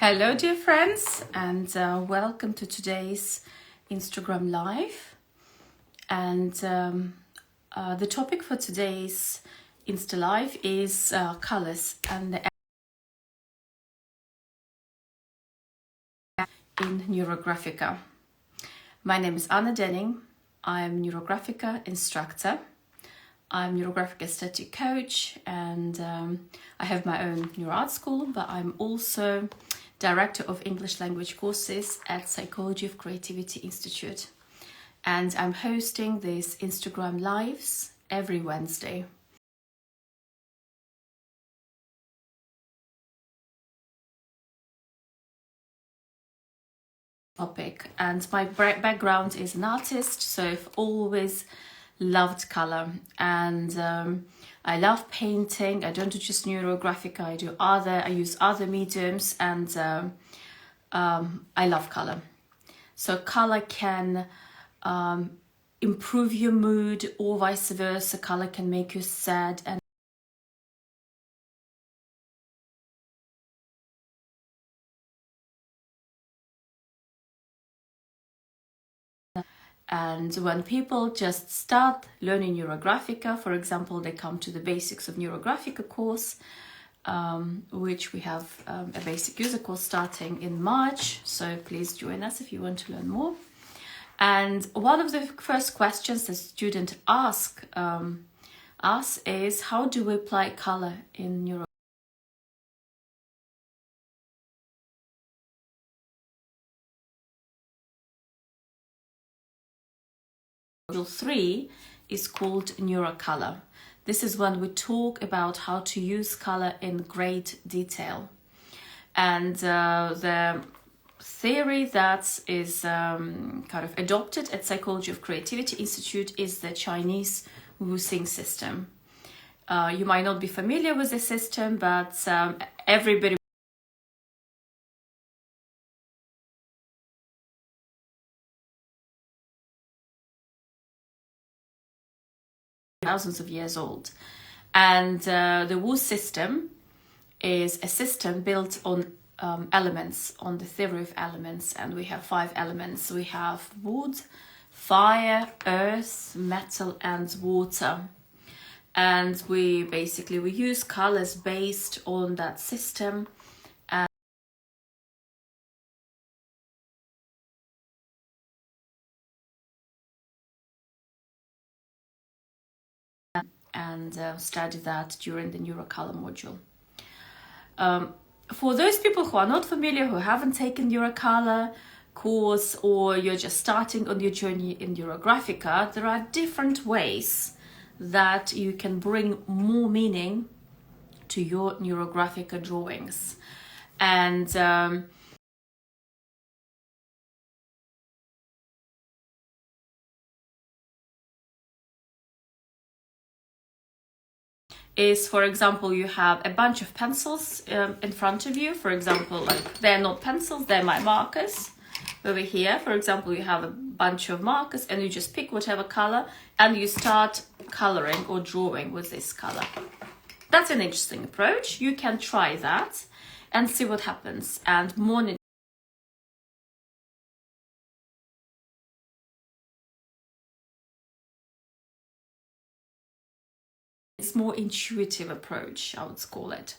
Hello dear friends, and welcome to today's Instagram live. And the topic for today's Insta live is colors and in NeuroGraphica. My name is Anna Denning. I'm NeuroGraphica instructor. I'm NeuroGraphic aesthetic coach, and I have my own neuro art school, but I'm also Director of English Language Courses at Psychology of Creativity Institute. And I'm hosting these Instagram lives every Wednesday. Topic. And my background is an artist, so I've always loved color, and I love painting. I don't do just NeuroGraphica, I use other mediums, and I love color. So color can improve your mood, or vice versa. Color can make you sad, and when people just start learning NeuroGraphica, for example, they come to the basics of NeuroGraphica course, which we have a basic user course starting in March. So please join us if you want to learn more. And one of the first questions the student asks us is, how do we apply color in NeuroGraphica? Module 3 is called NeuroColor. This is when we talk about how to use color in great detail. And the theory that is kind of adopted at Psychology of Creativity Institute is the Chinese Wu Xing system. You might not be familiar with the system, but everybody thousands of years old. And the Wu system is a system built on elements, on the theory of elements. And we have 5 elements. We have wood, fire, earth, metal, and water. And we use colors based on that system. And study that during the NeuroColor module. For those people who are not familiar, who haven't taken NeuroColor course, or you're just starting on your journey in NeuroGraphica, there are different ways that you can bring more meaning to your NeuroGraphica drawings. And is, for example, you have a bunch of pencils in front of you. For example, like, they're not pencils, they're my markers. Over here, for example, you have a bunch of markers, and you just pick whatever color and you start coloring or drawing with this color. That's an interesting approach. You can try that and see what happens, and monitor it's more intuitive approach, I would call it.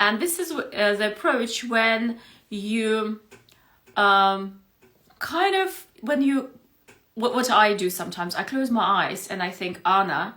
And this is the approach when you what I do sometimes, I close my eyes and I think, Anna,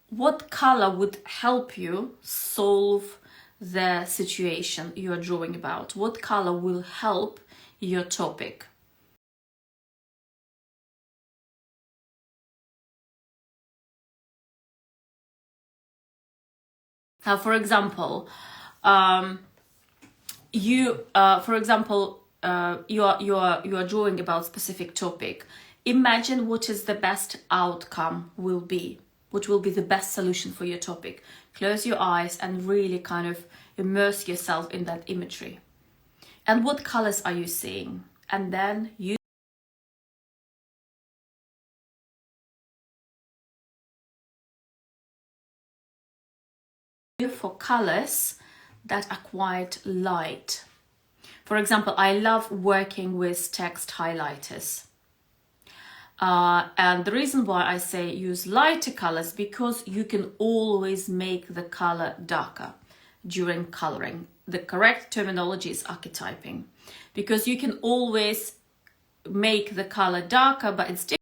what color would help you solve the situation you're drawing about? What color will help your topic? Now, for example, you are drawing about specific topic. Imagine what is the best outcome will be. What will be the best solution for your topic? Close your eyes and really kind of immerse yourself in that imagery. And what colors are you seeing? And then you for colors that are quite light. For For example, I love working with text highlighters. And the reason why I say use lighter colors, because you can always make the color darker during coloring. The correct terminology is archetyping, because you can always make the color darker, but it's different.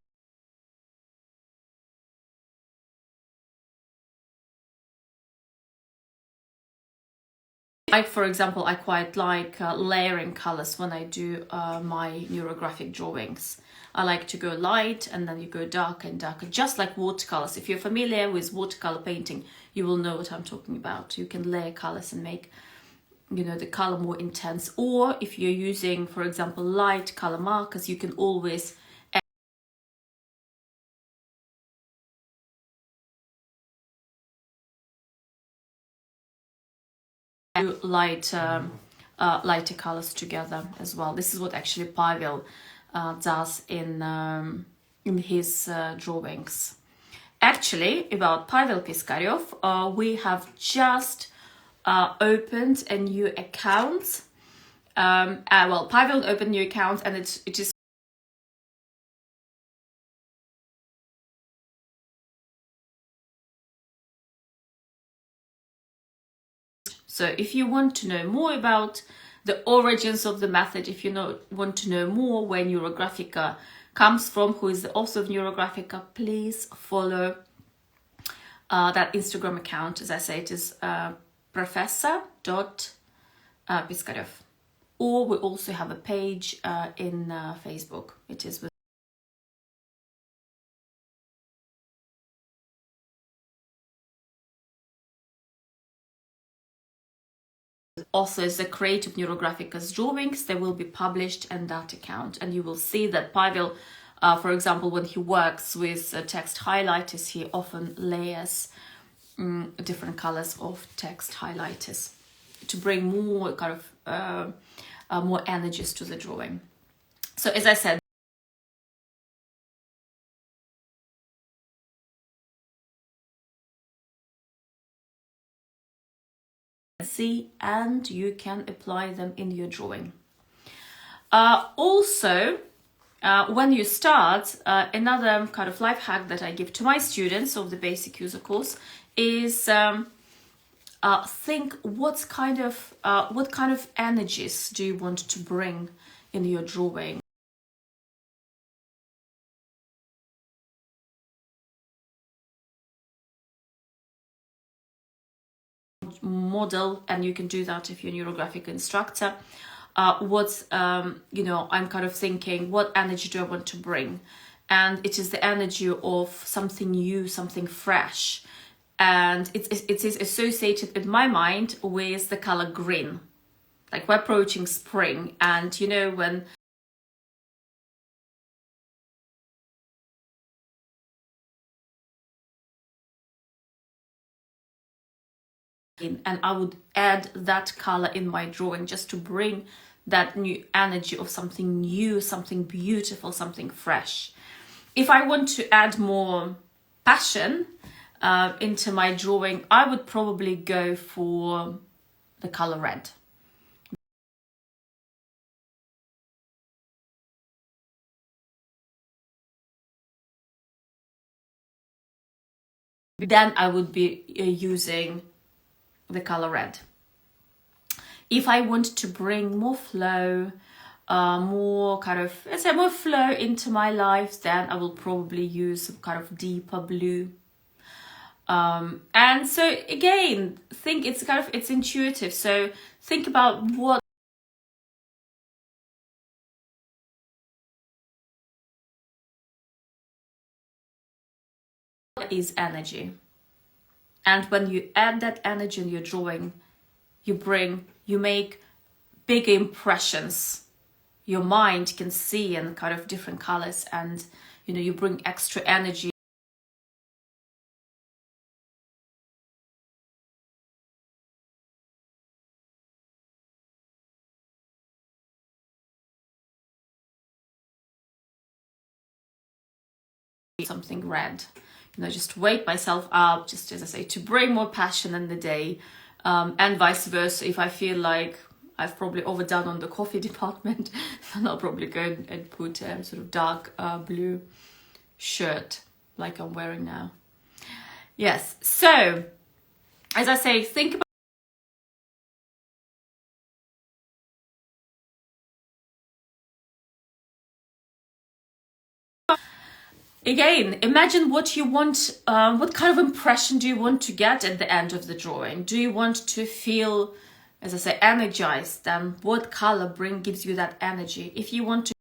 Like, for example, I quite like layering colors when I do my neurographic drawings. I like to go light and then you go darker and darker, just like watercolors. If you're familiar with watercolor painting, you will know what I'm talking about. You can layer colors and make, you know, the color more intense. Or if you're using, for example, light color markers, you can always do lighter colors together as well. This is what actually Pavel does in his drawings. Actually, about Pavel Piskaryov, we have just opened a new account. Well, Pavel opened a new account, and it is so. If you want to know more about the origins of the method, if you want to know more where NeuroGraphica comes from, who is the author of NeuroGraphica, please follow that Instagram account. As I say, it is professor.Piskaryov. Or we also have a page in Facebook. It is with authors, the creative NeuroGraphica's drawings. They will be published in that account, and you will see that Pavel, for example, when he works with text highlighters, he often layers different colors of text highlighters to bring more kind of more energies to the drawing. So as I said, see, and you can apply them in your drawing. Also, when you start, another kind of life hack that I give to my students of the basic user course is think what kind of energies do you want to bring in your drawing. Model, and you can do that if you're a NeuroGraphic instructor. You know, I'm kind of thinking, what energy do I want to bring? And it is the energy of something new, something fresh. And it is associated in my mind with the color green. Like, we're approaching spring, and you know, when and I would add that color in my drawing just to bring that new energy of something new, something beautiful, something fresh. If I want to add more passion into my drawing, I would probably go for the color red. Then I would be using the color red. If I want to bring more flow, more kind of, let's say, more flow into my life, then I will probably use some kind of deeper blue. And so again, think it's intuitive. So think about what is energy. And when you add that energy in your drawing, you make big impressions. Your mind can see in kind of different colors, and you know, you bring extra energy. Something red, you know, just wake myself up, just as I say, to bring more passion in the day, and vice versa. If I feel like I've probably overdone on the coffee department. And I'll probably go and put a sort of dark blue shirt like I'm wearing now. Yes, so as I say, think about again, imagine what you want, what kind of impression do you want to get at the end of the drawing? Do you want to feel, as I say, energized? Then what color gives you that energy? If you want to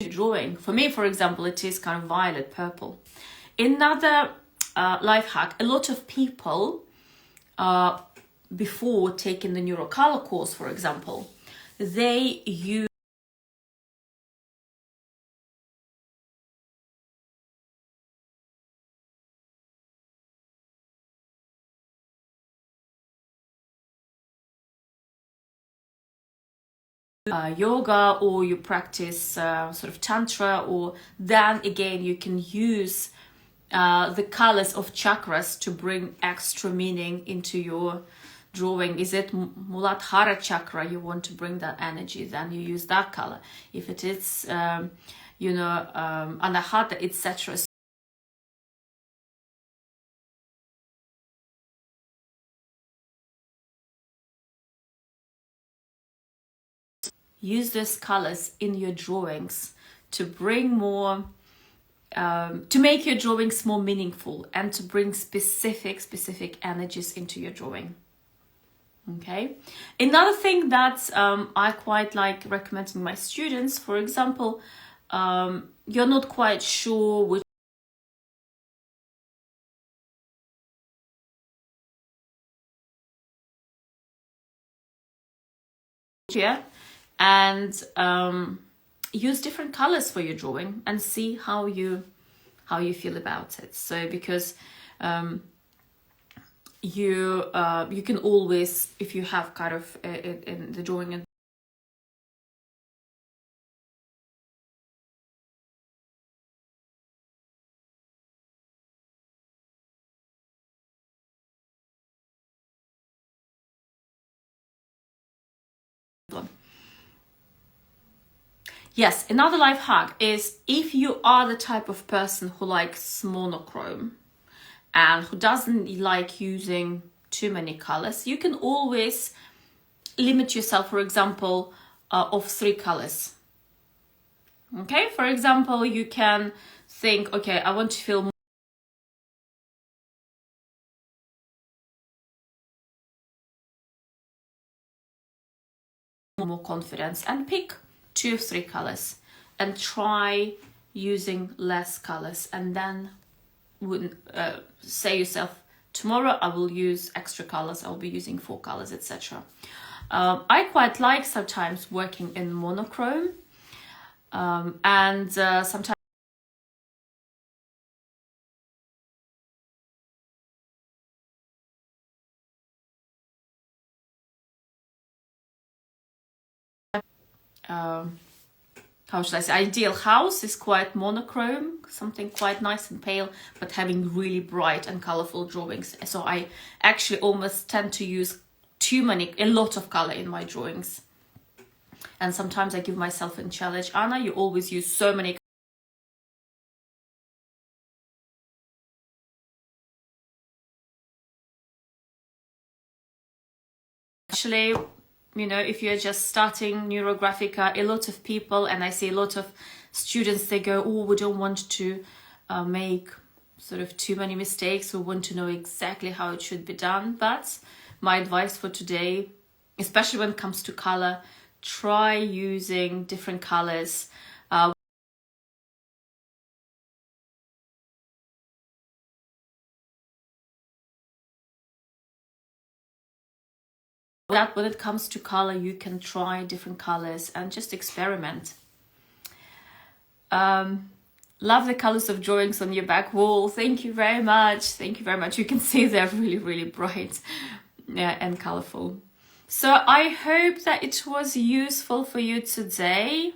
drawing, for me, for example, it is kind of violet purple. Another life hack, a lot of people before taking the NeuroColor course, for example, they use yoga, or you practice sort of tantra, or then again you can use the colors of chakras to bring extra meaning into your drawing. Is it Muladhara chakra, you want to bring that energy, then you use that color. If it is Anahata, etc. Use those colors in your drawings to bring more, to make your drawings more meaningful and to bring specific energies into your drawing. Okay. Another thing that I quite like recommending my students, for example, you're not quite sure which and use different colors for your drawing and see how you feel about it. So because you can always, if you have kind of in the drawing and yes, another life hack is, if you are the type of person who likes monochrome and who doesn't like using too many colors, you can always limit yourself, for example, of 3 colors. Okay, for example, you can think, okay, I want to feel more confidence, and pick 2 or 3 colors and try using less colors, and then say yourself, tomorrow I will use extra colors, I'll be using 4 colors, etc. I quite like sometimes working in monochrome, and sometimes how should I say, ideal house is quite monochrome, something quite nice and pale, but having really bright and colorful drawings. So I actually almost tend to use a lot of color in my drawings. And sometimes I give myself a challenge, Anna, you always use so many. Actually, you know, if you're just starting NeuroGraphica, a lot of people, and I see a lot of students, they go, oh, we don't want to make sort of too many mistakes, we want to know exactly how it should be done. But my advice for today, especially when it comes to color, try using different colors. That when it comes to color, you can try different colors and just experiment. Love the colors of drawings on your back wall. Thank you very much. Thank you very much. You can see they're really, really bright and colorful. So I hope that it was useful for you today.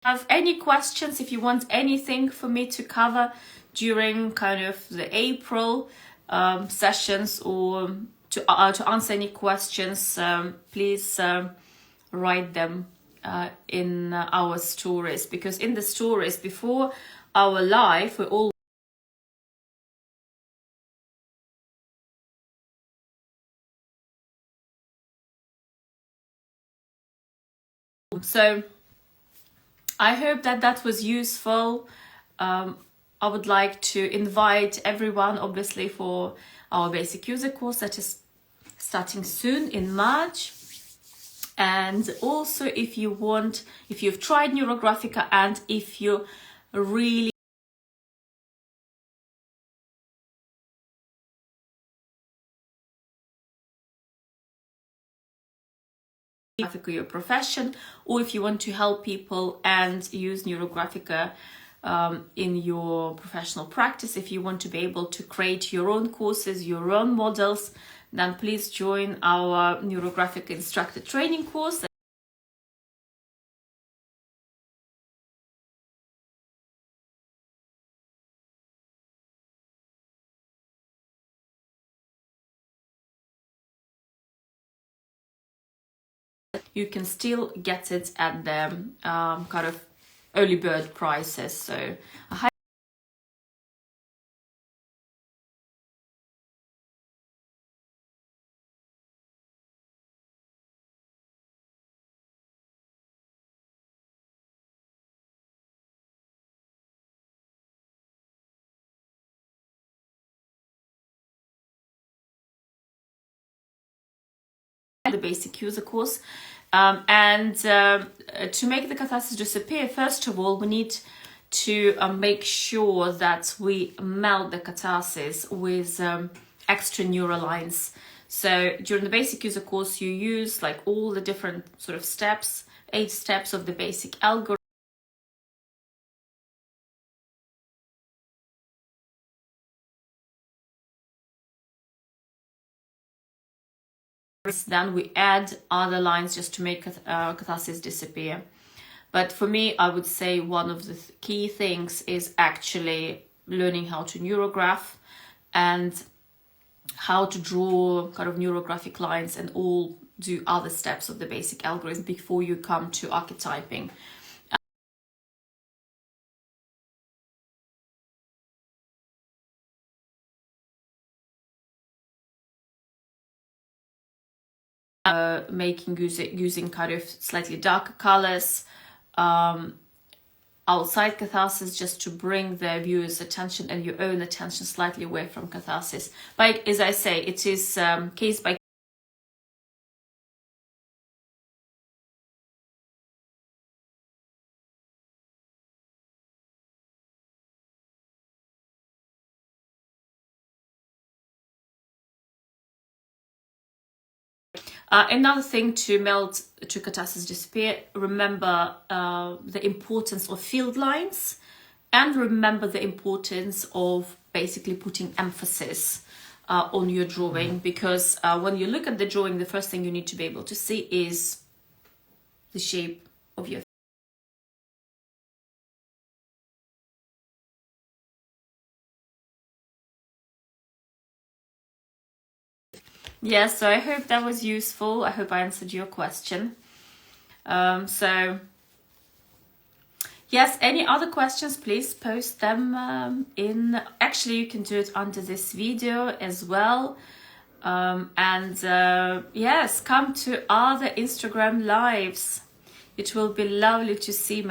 Have any questions, if you want anything for me to cover during kind of the April sessions, or to answer any questions, please write them in our stories, because in the stories before our live we all so I hope that that was useful. I would like to invite everyone, obviously, for our basic user course that is starting soon in March. And also, if you want, if you've tried NeuroGraphica and if you really for your profession, or if you want to help people and use NeuroGraphica in your professional practice, if you want to be able to create your own courses, your own models, then please join our NeuroGraphica instructor training course. You can still get it at the kind of early bird prices. So the basic user course. To make the catharsis disappear, first of all, we need to make sure that we melt the catharsis with extra neural lines. So during the basic user course, you use like all the different sort of steps, 8 steps of the basic algorithm. Then we add other lines just to make catharsis disappear. But for me, I would say one of the key things is actually learning how to neurograph and how to draw kind of neurographic lines and all do other steps of the basic algorithm before you come to archetyping. Making using kind of slightly darker colors outside catharsis, just to bring the viewer's attention and your own attention slightly away from catharsis. But as I say, it is case by another thing to melt to catharsis disappear, remember the importance of field lines, and remember the importance of basically putting emphasis on your drawing, because when you look at the drawing, the first thing you need to be able to see is the shape of your Yes, so I hope that was useful. I hope I answered your question. Yes, any other questions, please post them in. Actually, you can do it under this video as well. Yes, come to other Instagram lives. It will be lovely to see my